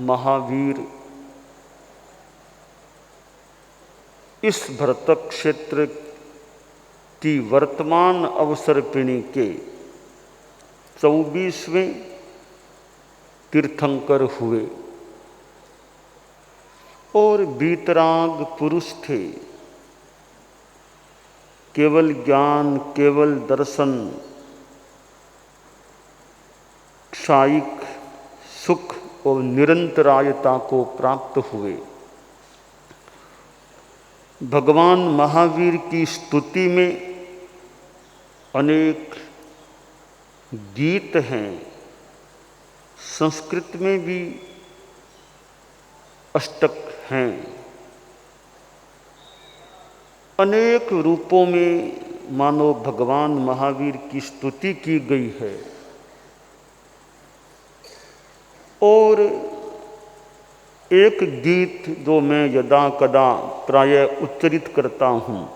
महावीर इस भरतक क्षेत्र की वर्तमान अवसर्पिणी के 24वें तीर्थंकर हुए और वीतराग पुरुष थे। केवल ज्ञान, केवल दर्शन, क्षायिक सुख और निरंतरायता को प्राप्त हुए। भगवान महावीर की स्तुति में अनेक गीत हैं। संस्कृत में भी अष्टक हैं। अनेक रूपों में मानो भगवान महावीर की स्तुति की गई है। और एक गीत जो मैं यदा कदा प्रायः उच्चरित करता हूँ,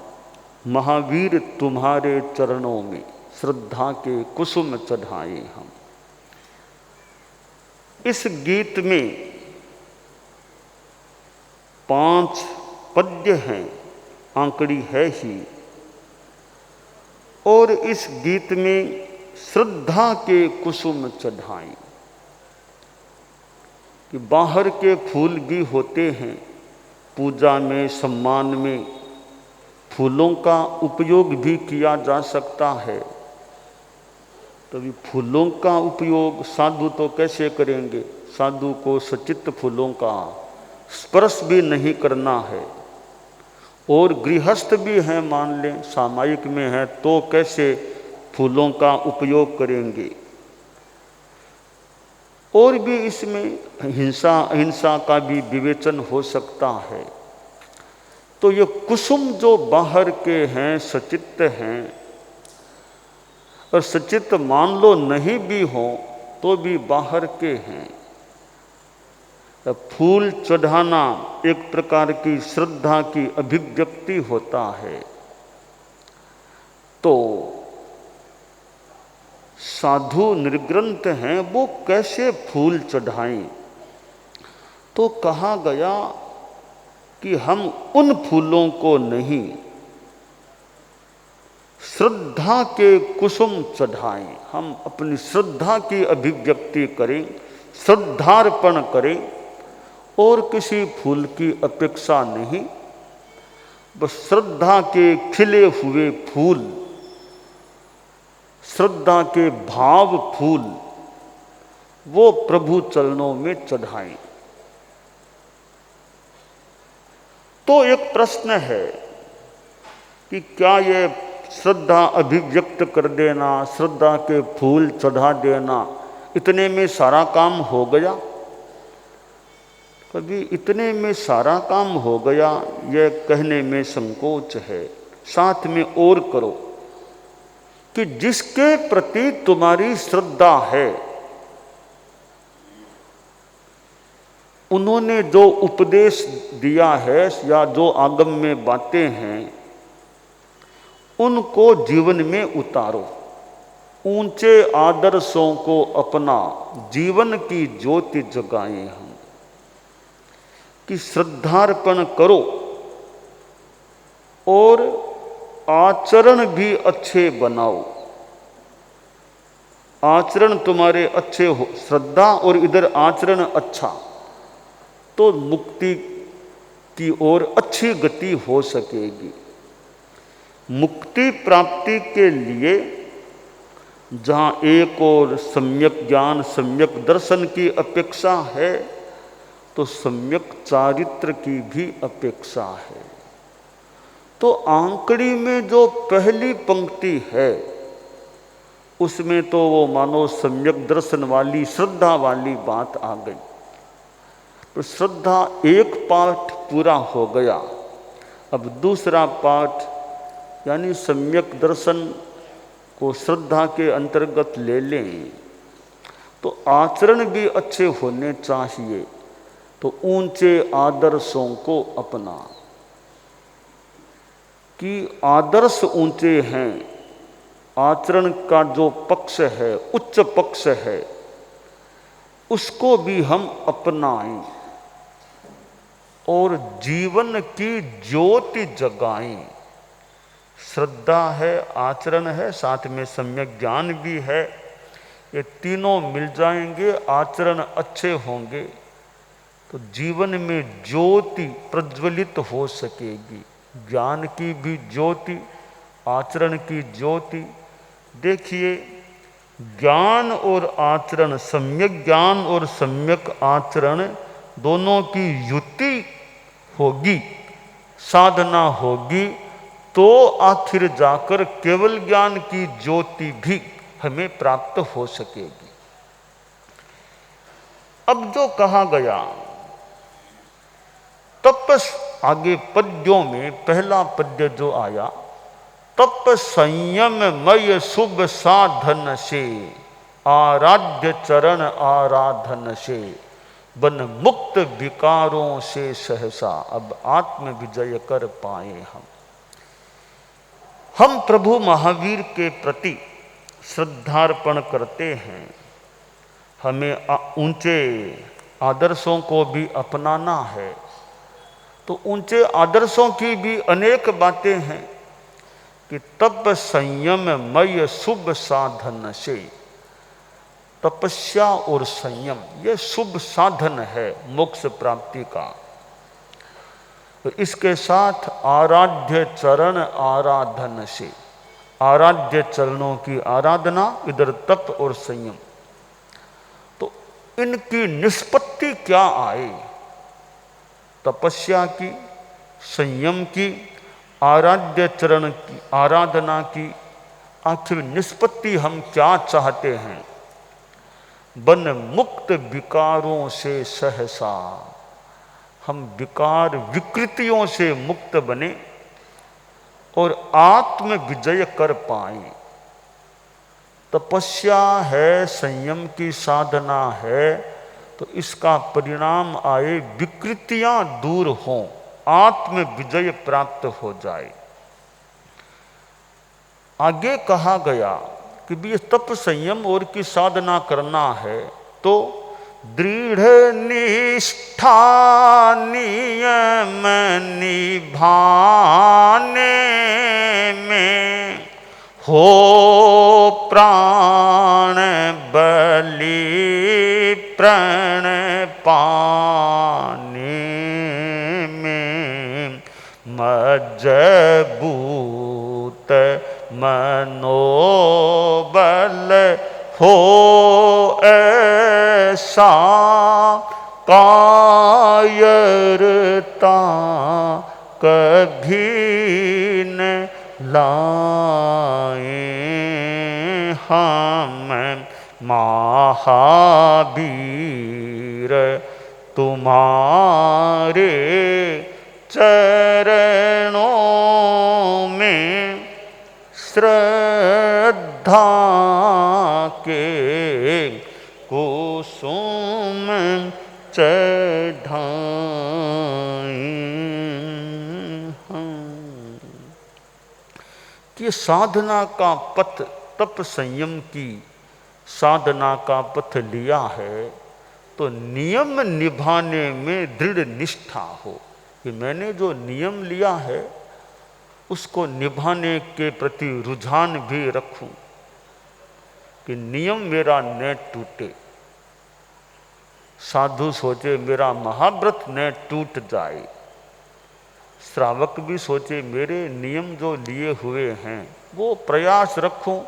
महावीर तुम्हारे चरणों में श्रद्धा के कुसुम चढ़ाए हम। इस गीत में 5 पद्य हैं, आंकड़ी है ही। और इस गीत में श्रद्धा के कुसुम चढ़ाए कि बाहर के फूल भी होते हैं। पूजा में, सम्मान में फूलों का उपयोग भी किया जा सकता है। तभी फूलों का उपयोग साधु तो कैसे करेंगे? साधु को सचित फूलों का स्पर्श भी नहीं करना है। और गृहस्थ भी हैं, मान लें सामायिक में है, तो कैसे फूलों का उपयोग करेंगे? और भी इसमें हिंसा अहिंसा का भी विवेचन हो सकता है। तो ये कुसुम जो बाहर के हैं, सचित्त हैं, और सचित्त मान लो नहीं भी हो तो भी बाहर के हैं। फूल चढ़ाना एक प्रकार की श्रद्धा की अभिव्यक्ति होता है। तो साधु निर्ग्रंथ हैं, वो कैसे फूल चढ़ाएं? तो कहा गया कि हम उन फूलों को नहीं, श्रद्धा के कुसुम चढ़ाएं। हम अपनी श्रद्धा की अभिव्यक्ति करें, श्रद्धार्पण करें, और किसी फूल की अपेक्षा नहीं। बस श्रद्धा के खिले हुए फूल, श्रद्धा के भाव फूल, वो प्रभु चरणों में चढ़ाएं। तो एक प्रश्न है कि क्या ये श्रद्धा अभिव्यक्त कर देना, श्रद्धा के फूल चढ़ा देना, इतने में सारा काम हो गया? कभी इतने में सारा काम हो गया यह कहने में संकोच है। साथ में और करो कि जिसके प्रति तुम्हारी श्रद्धा है, उन्होंने जो उपदेश दिया है या जो आगम में बातें हैं, उनको जीवन में उतारो। ऊंचे आदर्शों को अपना जीवन की ज्योति जगाएं हम, कि श्रद्धार्पण करो और आचरण भी अच्छे बनाओ। आचरण तुम्हारे अच्छे हो, श्रद्धा और इधर आचरण अच्छा, तो मुक्ति की ओर अच्छी गति हो सकेगी। मुक्ति प्राप्ति के लिए जहाँ एक और सम्यक ज्ञान, सम्यक दर्शन की अपेक्षा है, तो सम्यक चारित्र की भी अपेक्षा है। तो आंकड़ी में जो पहली पंक्ति है, उसमें तो वो मानो सम्यक दर्शन वाली, श्रद्धा वाली बात आ गई। तो श्रद्धा एक पाठ पूरा हो गया। अब दूसरा पाठ यानी सम्यक दर्शन को श्रद्धा के अंतर्गत ले लें, तो आचरण भी अच्छे होने चाहिए। तो ऊंचे आदर्शों को अपना, कि आदर्श ऊंचे हैं, आचरण का जो पक्ष है, उच्च पक्ष है, उसको भी हम अपनाएं और जीवन की ज्योति जगाएं। श्रद्धा है, आचरण है, साथ में सम्यक ज्ञान भी है। ये तीनों मिल जाएंगे, आचरण अच्छे होंगे तो जीवन में ज्योति प्रज्वलित हो सकेगी। ज्ञान की भी ज्योति, आचरण की ज्योति। देखिए, ज्ञान और आचरण, सम्यक ज्ञान और सम्यक आचरण दोनों की युति होगी, साधना होगी, तो आखिर जाकर केवल ज्ञान की ज्योति भी हमें प्राप्त हो सकेगी। अब जो कहा गया तपस, आगे पद्यों में पहला पद्य जो आया, तप संयममय शुभ साधन से आराध्य चरण आराधन से बन मुक्त विकारों से सहसा। अब आत्म विजय कर पाए हम प्रभु महावीर के प्रति श्रद्धार्पण करते हैं। हमें ऊंचे आदर्शों को भी अपनाना है, तो ऊंचे आदर्शों की भी अनेक बातें हैं कि तप संयममय शुभ साधन से, तपस्या और संयम ये शुभ साधन है मोक्ष प्राप्ति का। तो इसके साथ आराध्य चरण आराधन से, आराध्य चरणों की आराधना, इधर तप और संयम, तो इनकी निष्पत्ति क्या आए? तपस्या की, संयम की, आराध्य चरण की आराधना की, आखिर निष्पत्ति हम क्या चाहते हैं? बन मुक्त विकारों से सहसा, हम विकार विकृतियों से मुक्त बने और आत्म विजय कर पाए। तपस्या है, संयम की साधना है, तो इसका परिणाम आए विकृतियां दूर हों, आत्म विजय प्राप्त हो जाए। आगे कहा गया कि भी तप संयम और की साधना करना है तो दृढ़ निष्ठा नियम निभाने में हो प्राण बलि प्रण पाने में मजबूत मनोबल हो ऐसा कायरता कभी न लाए हम महावीर तुम्हारे चरणों में श्रद्धा के कुसुम चढ़ाएं हम। कि साधना का पथ, तप संयम की साधना का पथ लिया है तो नियम निभाने में दृढ़ निष्ठा हो कि मैंने जो नियम लिया है उसको निभाने के प्रति रुझान भी रखूं कि नियम मेरा न टूटे। साधु सोचे मेरा महाव्रत न टूट जाए, श्रावक भी सोचे मेरे नियम जो लिए हुए हैं वो प्रयास रखूं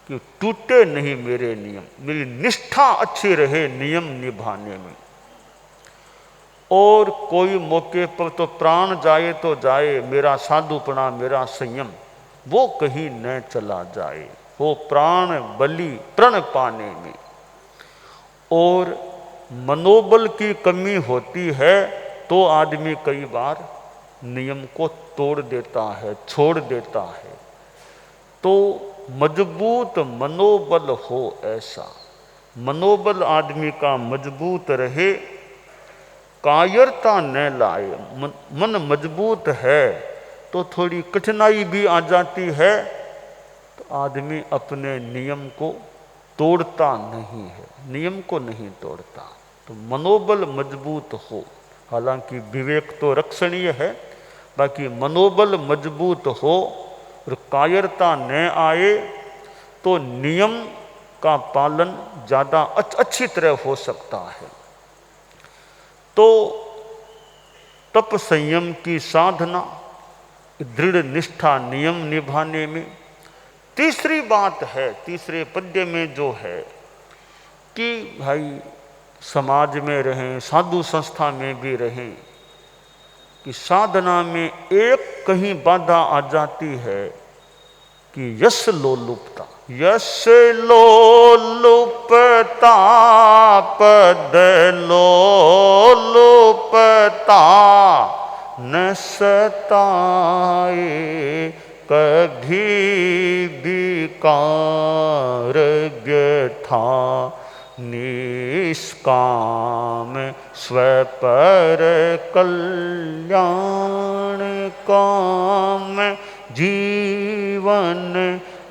कि टूटे नहीं मेरे नियम, मेरी निष्ठा अच्छी रहे नियम निभाने में। और कोई मौके पर तो प्राण जाए तो जाए, मेरा साधुपना मेरा संयम वो कहीं न चला जाए, वो प्राण बलि प्रण पाने में। और मनोबल की कमी होती है तो आदमी कई बार नियम को तोड़ देता है, छोड़ देता है। तो मजबूत मनोबल हो ऐसा, मनोबल आदमी का मजबूत रहे, कायरता न लाए। मन मजबूत है तो थोड़ी कठिनाई भी आ जाती है तो आदमी अपने नियम को तोड़ता नहीं है, नियम को नहीं तोड़ता। तो मनोबल मजबूत हो, हालांकि विवेक तो रक्षणीय है, बाकी मनोबल मजबूत हो और कायरता न आए तो नियम का पालन ज़्यादा अच्छी तरह हो सकता है। तो तप संयम की साधना, दृढ़ निष्ठा नियम निभाने में। तीसरी बात है, तीसरे पद्य में जो है कि भाई समाज में रहें, साधु संस्था में भी रहें, कि साधना में एक कहीं बाधा आ जाती है कि यश लोलुपता, यश लोलुपता पद लोलुपता न सताए कभी विकार व्यथा निष्काम स्वपर कल्याण काम जीवन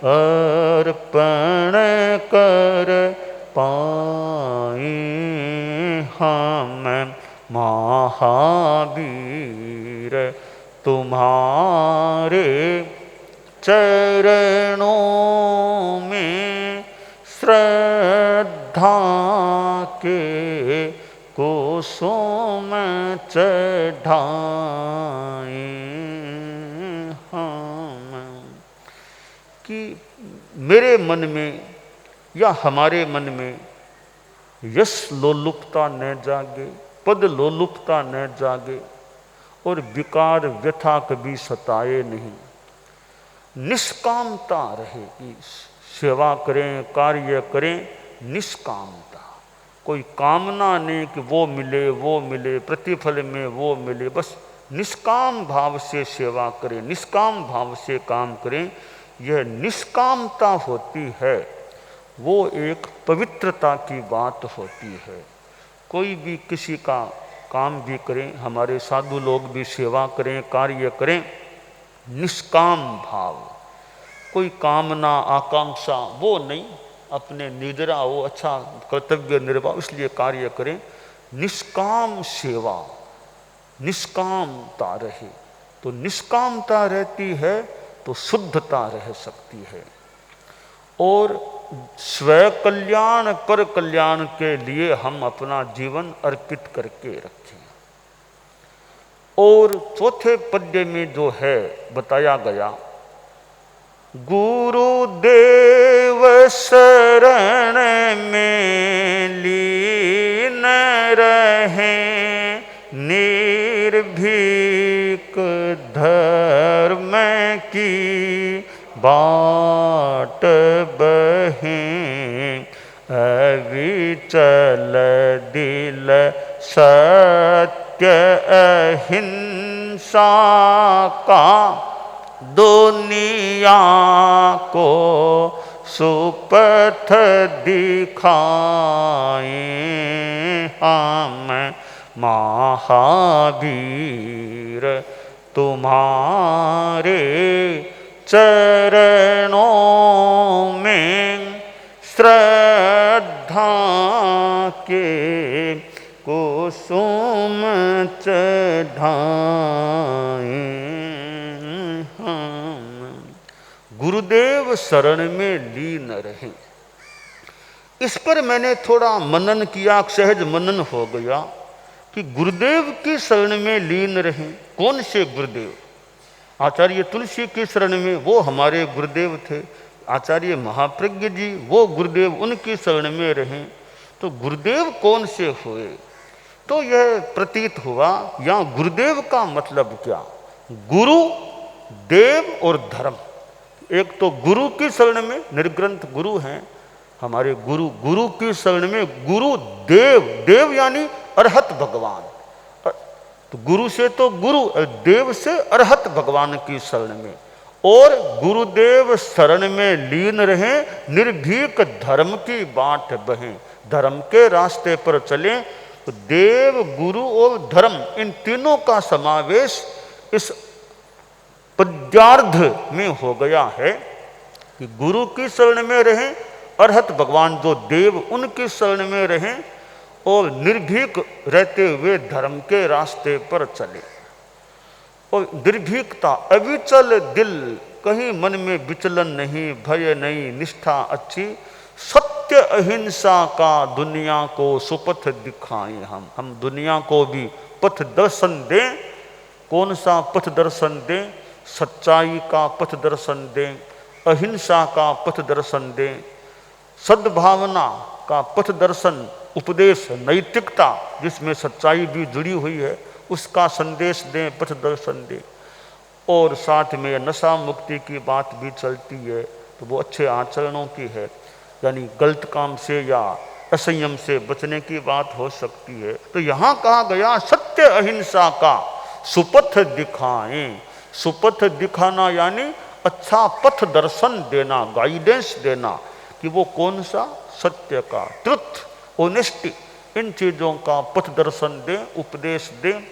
अर्पण कर पाए हम महावीर तुम्हारे चरणों में श्रद्धा के कुसुम चढ़ाए हम। कि मेरे मन में या हमारे मन में यश लोलुपता न जागे, पद लोलुपता न जागे और विकार व्यथा कभी सताए नहीं। निष्कामता रहे कि सेवा करें, कार्य करें, निष्कामता, कोई कामना नहीं कि वो मिले, प्रतिफल में वो मिले, बस निष्काम भाव से सेवा करें, निष्काम भाव से काम करें। यह निष्कामता होती है, वो एक पवित्रता की बात होती है। कोई भी किसी का काम भी करें, हमारे साधु लोग भी सेवा करें, कार्य करें, निष्काम भाव, कोई कामना आकांक्षा वो नहीं, अपने निद्रा वो अच्छा कर्तव्य निर्वाह इसलिए कार्य करें। निष्काम सेवा, निष्कामता रहे, तो निष्कामता रहती है तो शुद्धता रह सकती है। और स्वयं कल्याण पर कल्याण के लिए हम अपना जीवन अर्पित करके रखें। और चौथे पद्य में जो है बताया गया, गुरुदेव शरण में लीन रहें, निर्भीक धर्म की बाट बहें, अविचल दिल सत्य अहिंसा का दुनिया को सुपथ दिखाएं हम महावीर तुम्हारे चरणों में श्रद्धा के कुसुम चढ़ाएं हम। गुरुदेव शरण में लीन रहें। इस पर मैंने थोड़ा मनन किया, सहज मनन हो गया कि गुरुदेव की शरण में लीन रहें। कौन से गुरुदेव? आचार्य तुलसी की शरण में, वो हमारे गुरुदेव थे। आचार्य महाप्रज्ञ जी, वो गुरुदेव, उनकी शरण में रहें। तो गुरुदेव कौन से हुए? तो यह प्रतीत हुआ यहाँ गुरुदेव का मतलब क्या? गुरु, देव और धर्म। एक तो गुरु की शरण में, निर्ग्रंथ गुरु हैं हमारे गुरु, गुरु की शरण में गुरु देव, देव यानी अरहत भगवान। तो गुरु से तो गुरु, देव से अरहत भगवान की शरण में। और गुरुदेव शरण में लीन रहें, निर्भीक धर्म की बाट बहें, धर्म के रास्ते पर चलें। तो देव, गुरु और धर्म, इन तीनों का समावेश इस पद्यार्ध में हो गया है कि गुरु की शरण में रहें अरहत भगवान जो देव उनकी शरण में रहें और निर्भीक रहते हुए धर्म के रास्ते पर चले। और निर्भीकता, अविचल दिल, कहीं मन में विचलन नहीं, भय नहीं, निष्ठा अच्छी, सत्य अहिंसा का दुनिया को सुपथ दिखाएं। हम दुनिया को भी पथ दर्शन दें। कौन सा पथ दर्शन दें? सच्चाई का पथ दर्शन दें, अहिंसा का पथ दर्शन दें, सद्भावना का पथ दर्शन, उपदेश, नैतिकता जिसमें सच्चाई भी जुड़ी हुई है उसका संदेश दें, पथ दर्शन दें। और साथ में नशा मुक्ति की बात भी चलती है, तो वो अच्छे आचरणों की है, यानी गलत काम से या असंयम से बचने की बात हो सकती है। तो यहाँ कहा गया सत्य अहिंसा का सुपथ दिखाएं। सुपथ दिखाना यानी अच्छा पथ दर्शन देना, गाइडेंस देना कि वो कौन सा, सत्य का, ट्रुथ, ऑनेस्टी, इन चीज़ों का पथ दर्शन दें, उपदेश दें।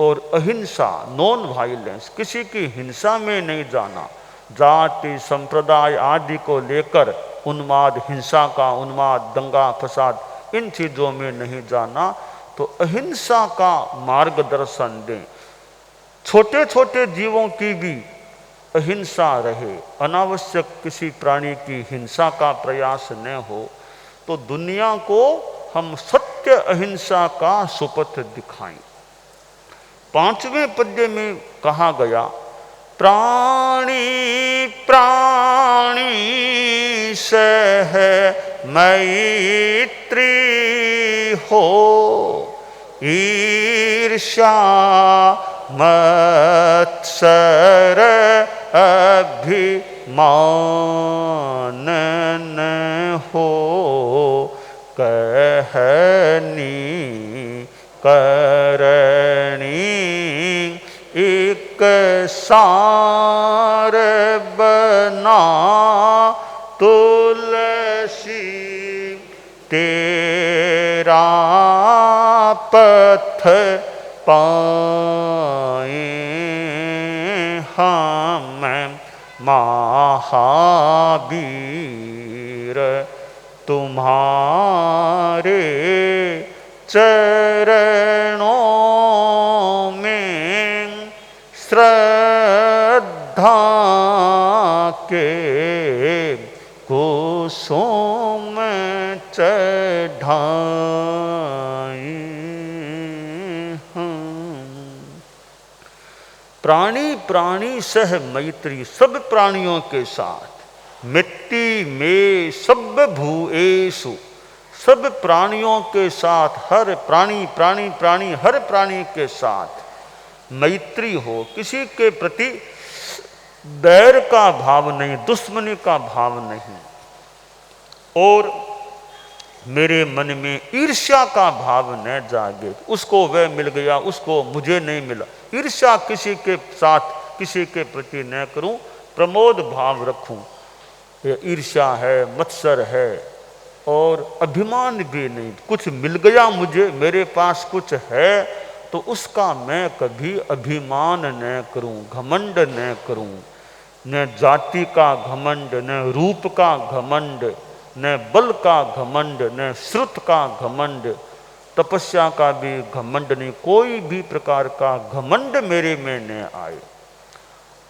और अहिंसा, नॉन वायलेंस, किसी की हिंसा में नहीं जाना, जाति संप्रदाय आदि को लेकर उन्माद, हिंसा का उन्माद, दंगा फसाद, इन चीज़ों में नहीं जाना। तो अहिंसा का मार्गदर्शन दें। छोटे छोटे जीवों की भी अहिंसा रहे, अनावश्यक किसी प्राणी की हिंसा का प्रयास न हो। तो दुनिया को हम सत्य अहिंसा का सुपथ दिखाएं। 5वें पद्य में कहा गया, प्राणी प्राणी सह मैत्री हो, ईर्ष्या मत्सर अभिमान न हो, कहनी करणी एक सार बना, तुलसी तेरा पथ पाए हम महावीर, तुम्हारे चरणों में श्रद्धा के कुसुम चढ़ाए हम। प्राणी प्राणी सह मैत्री, सब प्राणियों के साथ, मिट्टी में सब भूएषु, सब प्राणियों के साथ, हर प्राणी प्राणी प्राणी हर प्राणी के साथ मैत्री हो, किसी के प्रति बैर का भाव नहीं, दुश्मनी का भाव नहीं। और मेरे मन में ईर्ष्या का भाव न जागे, उसको वह मिल गया, उसको मुझे नहीं मिला। ईर्ष्या किसी के साथ, किसी के प्रति न करूं, प्रमोद भाव रखूं। ये ईर्ष्या है, मत्सर है और अभिमान भी नहीं। कुछ मिल गया मुझे, मेरे पास कुछ है, तो उसका मैं कभी अभिमान न करूं, घमंड न करूं। न जाति का घमंड, न रूप का घमंड, न बल का घमंड, न श्रुत का घमंड, तपस्या का भी घमंड नहीं। कोई भी प्रकार का घमंड मेरे में न आए।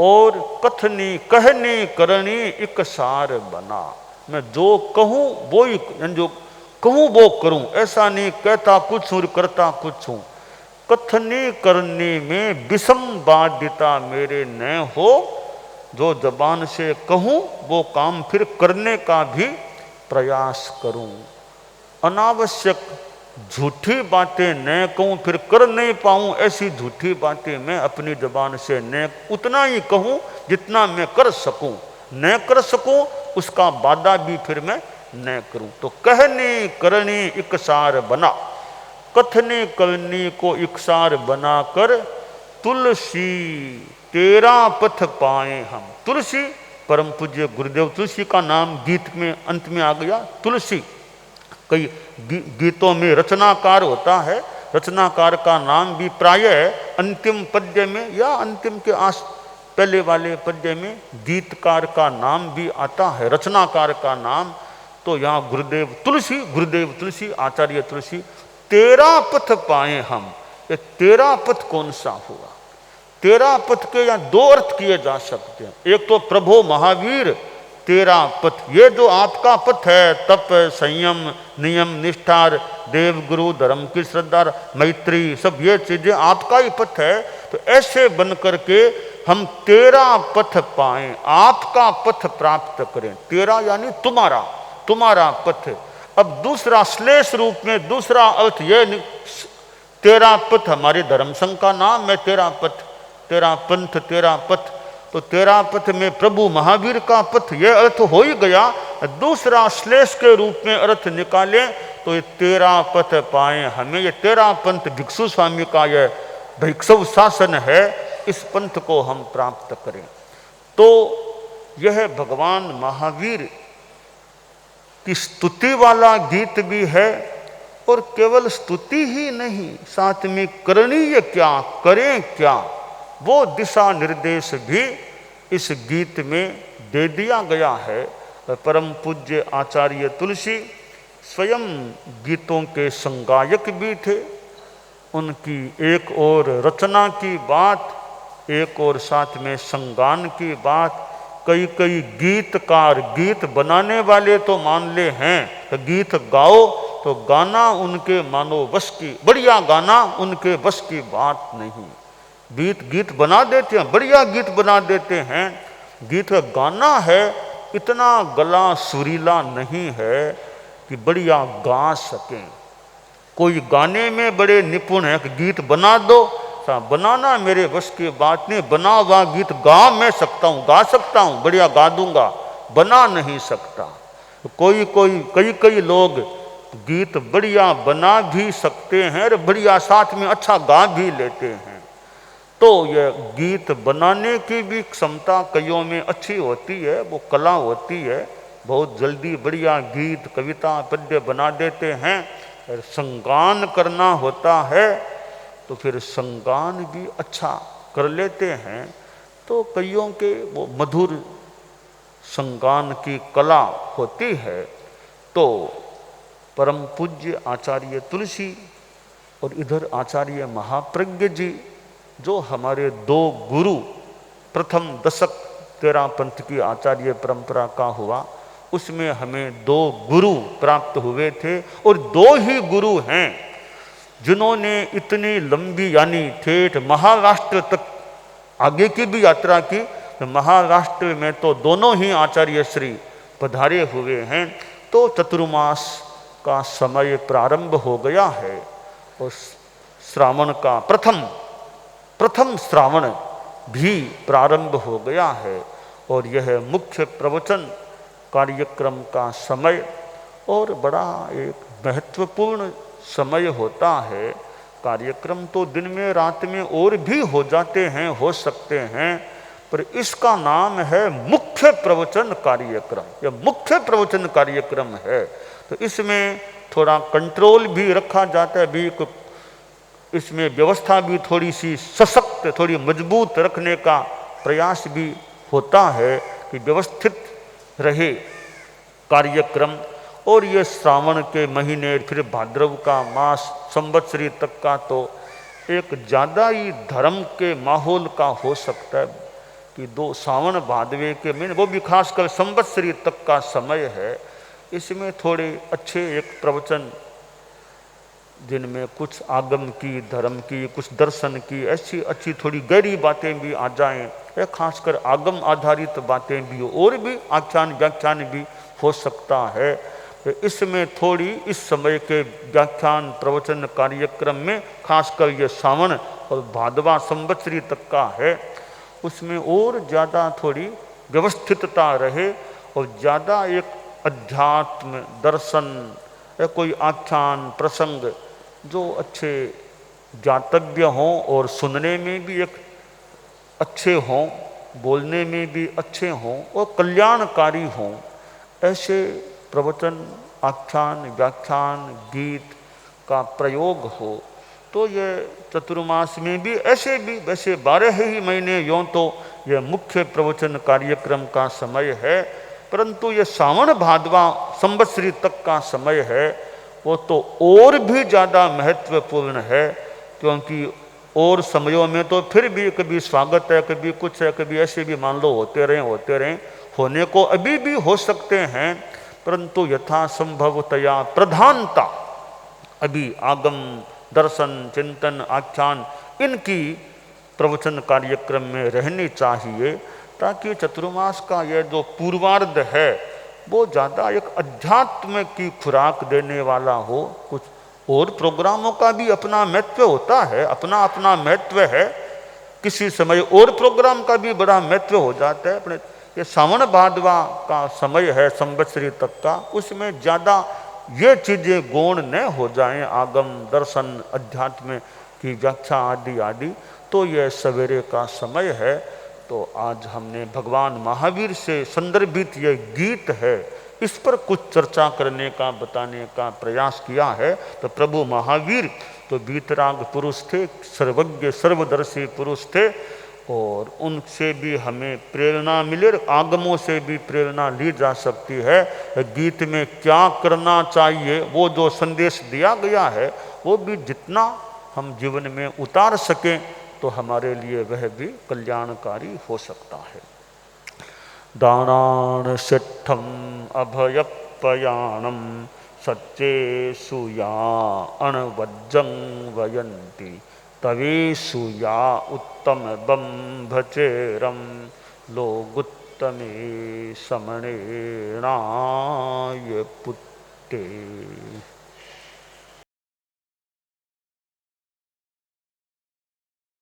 और कथनी कहनी करनी एक सार बना, मैं जो कहूँ वो ही, जो कहूँ वो करूँ, ऐसा नहीं कहता कुछ हूँ करता कुछ हूँ। कथनी करनी में विषम बाध्यता मेरे न हो, जो जबान से कहूँ वो काम फिर करने का भी प्रयास करूं। अनावश्यक झूठी बातें न कहूं, फिर कर नहीं पाऊं, ऐसी झूठी बातें मैं अपनी जबान से न, उतना ही कहूं जितना मैं कर सकूं। न कर सकूं उसका वादा भी फिर मैं न करूं। तो कहनी करनी इकसार बना, कथनी करनी को इकसार बनाकर तुलसी तेरा पथ पाए हम। तुलसी, परम पूज्य गुरुदेव तुलसी का नाम गीत में अंत में आ गया। तुलसी कई गीतों में रचनाकार होता है, रचनाकार का नाम भी प्रायः अंतिम पद्य में या अंतिम के पहले वाले पद्य में गीतकार का नाम भी आता है, रचनाकार का नाम। तो यहाँ गुरुदेव तुलसी आचार्य तुलसी, तेरा पथ पाए हम। ये तेरा पथ कौन सा हुआ? तेरा पथ के यहाँ दो अर्थ किए जा सकते हैं। एक तो प्रभो महावीर तेरा पथ, ये जो आपका पथ है, तप संयम नियम निष्ठार देव गुरु धर्म की श्रद्धा मैत्री, सब ये चीजें आपका ही पथ है। तो ऐसे बन करके हम तेरा पथ पाएं, आपका पथ प्राप्त करें। तेरा यानी तुम्हारा, तुम्हारा पथ। अब दूसरा श्लेष रूप में दूसरा अर्थ ये, तेरा पथ हमारे धर्म संघ का नाम है, तेरा पथ, तेरा पंथ, तेरा पथ। तो तेरा पथ में प्रभु महावीर का पथ, यह अर्थ हो ही गया। दूसरा श्लेष के रूप में अर्थ निकाले तो ये तेरा पथ पाए हमें, ये तेरा पंथ भिक्षु स्वामी का यह भिक्षु शासन है, इस पंथ को हम प्राप्त करें। तो यह भगवान महावीर की स्तुति वाला गीत भी है, और केवल स्तुति ही नहीं, साथ में करणीय क्या, करें क्या, वो दिशा निर्देश भी इस गीत में दे दिया गया है। परम पूज्य आचार्य तुलसी स्वयं गीतों के संगायक भी थे। उनकी एक और रचना की बात, एक और साथ में संगान की बात। कई कई गीतकार, गीत बनाने वाले तो मान ले हैं, तो गीत गाओ तो गाना उनके मानो बस की, बढ़िया गाना उनके बस की बात नहीं। गीत बना देते हैं, बढ़िया गीत बना देते हैं। गीत का गाना है, इतना गला सुरीला नहीं है कि बढ़िया गा सकें। कोई गाने में बड़े निपुण है कि गीत बना दो, बनाना मेरे बस की बात नहीं। बना हुआ गीत गा मैं सकता हूँ, गा सकता हूँ, बढ़िया गा दूंगा, बना नहीं सकता। कई लोग गीत बढ़िया बना भी सकते हैं और बढ़िया साथ में अच्छा गा भी लेते हैं। तो यह गीत बनाने की भी क्षमता कईयों में अच्छी होती है, वो कला होती है। बहुत जल्दी बढ़िया गीत कविता पद्य बना देते हैं। और संगान करना होता है तो फिर संगान भी अच्छा कर लेते हैं। तो कईयों के वो मधुर संगान की कला होती है। तो परम पूज्य आचार्य तुलसी और इधर आचार्य महाप्रज्ञ जी, जो हमारे दो गुरु, प्रथम दशक तेरा पंथ की आचार्य परंपरा का हुआ, उसमें हमें दो गुरु प्राप्त हुए थे। और दो ही गुरु हैं जिन्होंने इतनी लंबी यानी ठेठ महाराष्ट्र तक आगे की भी यात्रा की। तो महाराष्ट्र में तो दोनों ही आचार्य श्री पधारे हुए हैं। तो चतुर्मास का समय प्रारंभ हो गया है और श्रावण का प्रथम श्रावण भी प्रारंभ हो गया है। और यह मुख्य प्रवचन कार्यक्रम का समय और बड़ा एक महत्वपूर्ण समय होता है। कार्यक्रम तो दिन में रात में और भी हो जाते हैं, हो सकते हैं, पर इसका नाम है मुख्य प्रवचन कार्यक्रम। यह मुख्य प्रवचन कार्यक्रम है। तो इसमें थोड़ा कंट्रोल भी रखा जाता है, भी इसमें व्यवस्था भी थोड़ी सी सशक्त, थोड़ी मजबूत रखने का प्रयास भी होता है कि व्यवस्थित रहे कार्यक्रम। और ये श्रावण के महीने, फिर भाद्रव का मास, संवत्सरी तक का तो एक ज़्यादा ही धर्म के माहौल का हो सकता है कि दो सावन भादवे के महीने, वो भी खासकर संवत्सरी तक का समय है। इसमें थोड़े अच्छे एक प्रवचन जिनमें कुछ आगम की, धर्म की, कुछ दर्शन की, ऐसी अच्छी थोड़ी गहरी बातें भी आ जाएं, या खासकर आगम आधारित बातें भी हो, और भी आख्यान व्याख्यान भी हो सकता है। तो इसमें थोड़ी इस समय के व्याख्यान प्रवचन कार्यक्रम में खासकर ये सावन और भादवा संवत्सरी तक का है, उसमें और ज़्यादा थोड़ी व्यवस्थितता रहे और ज़्यादा एक अध्यात्म दर्शन या कोई आख्यान प्रसंग जो अच्छे ज्ञातव्य हों और सुनने में भी एक अच्छे हों, बोलने में भी अच्छे हों और कल्याणकारी हों, ऐसे प्रवचन, आख्यान, व्याख्यान, गीत का प्रयोग हो। तो ये चतुर्मास में भी ऐसे भी वैसे 12 ही महीने यों तो यह मुख्य प्रवचन कार्यक्रम का समय है, परंतु ये सावन भादवा संवत्सरी तक का समय है वो तो और भी ज़्यादा महत्वपूर्ण है, क्योंकि और समयों में तो फिर भी कभी स्वागत है, कभी कुछ है, कभी ऐसे भी मान लो होते रहें, होने को अभी भी हो सकते हैं, परंतु यथासंभवतया प्रधानता अभी आगम, दर्शन, चिंतन, आख्यान इनकी प्रवचन कार्यक्रम में रहनी चाहिए, ताकि चतुर्मास का यह जो पूर्वार्ध है वो ज़्यादा एक अध्यात्म की खुराक देने वाला हो। कुछ और प्रोग्रामों का भी अपना महत्व होता है, अपना अपना महत्व है, किसी समय और प्रोग्राम का भी बड़ा महत्व हो जाता है। अपने ये सावन भादवा का समय है संवत्सरी तक का, उसमें ज़्यादा ये चीज़ें गौण न हो जाएं, आगम, दर्शन, अध्यात्म की व्याख्या आदि आदि, तो यह सवेरे का समय है। तो आज हमने भगवान महावीर से संदर्भित ये गीत है, इस पर कुछ चर्चा करने का, बताने का प्रयास किया है। तो प्रभु महावीर तो वीतराग पुरुष थे, सर्वज्ञ सर्वदर्शी पुरुष थे, और उनसे भी हमें प्रेरणा मिले, आगमों से भी प्रेरणा ली जा सकती है। गीत में क्या करना चाहिए वो जो संदेश दिया गया है वो भी जितना हम जीवन में उतार सकें तो हमारे लिए वह भी कल्याणकारी हो सकता है। दानान सिद्धम अभयपयाणम सच्चेषु या अणवज्जं वयन्ति तवेषु या उत्तम बंभचेरम लोगुत्तमे समणेणाय पुत्ते।